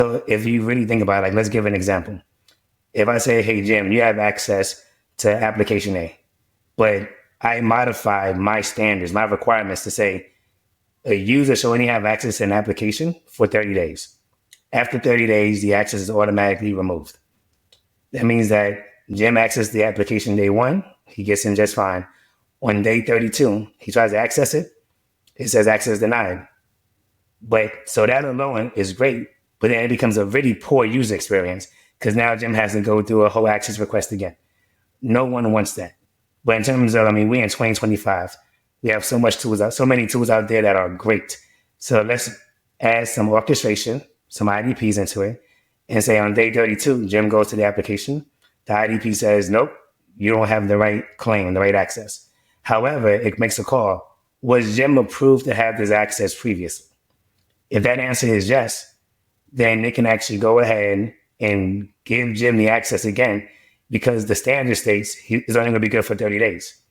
So if you really think about it, like, let's give an example. If I say, hey, Jim, you have access to application A, but I modify my standards, my requirements to say a user should only have access to an application for 30 days. After 30 days, the access is automatically removed. That means that Jim accessed the application day one, he gets in just fine. On day 32, he tries to access it, it says access denied. But so that alone is great, but then it becomes a really poor user experience because now Jim has to go through a whole access request again. No one wants that. But in terms of, we're in 2025. We have so many tools out there that are great. So let's add some orchestration, some IDPs into it, and say on day 32, Jim goes to the application. The IDP says, nope, you don't have the right claim, the right access. However, it makes a call. Was Jim approved to have this access previously? If that answer is yes, then it can actually go ahead and give Jim the access again because the standard states is only going to be good for 30 days.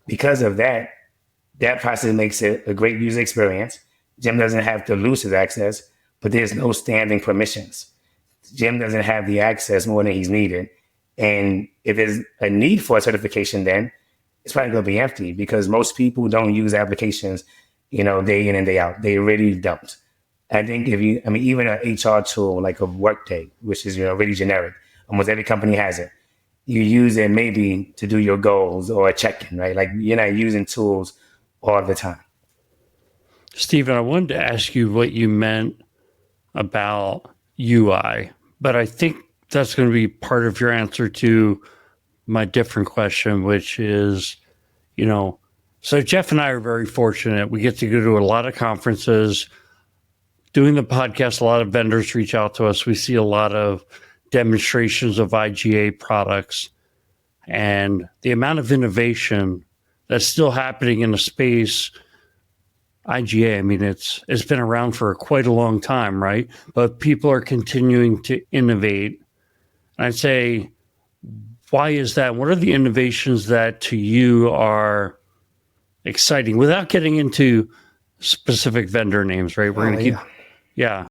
Because of that, that process makes it a great user experience. Jim doesn't have to lose his access, but there's no standing permissions. Jim doesn't have the access more than he's needed. And if there's a need for a certification, then it's probably going to be empty because most people don't use applications, day in and day out. They really don't. I think even an HR tool like a Workday, which is, really generic, almost every company has it. You use it maybe to do your goals or a check-in, right? Like you're not using tools all the time. Stephen, I wanted to ask you what you meant about UI, but I think that's going to be part of your answer to my different question, which is, so Jeff and I are very fortunate. We get to go to a lot of conferences. Doing the podcast, a lot of vendors reach out to us. We see a lot of demonstrations of IGA products and the amount of innovation that's still happening in the space. IGA, it's been around for quite a long time, right? But people are continuing to innovate. And I'd say, why is that? What are the innovations that to you are exciting without getting into specific vendor names, right? We're going to keep, yeah.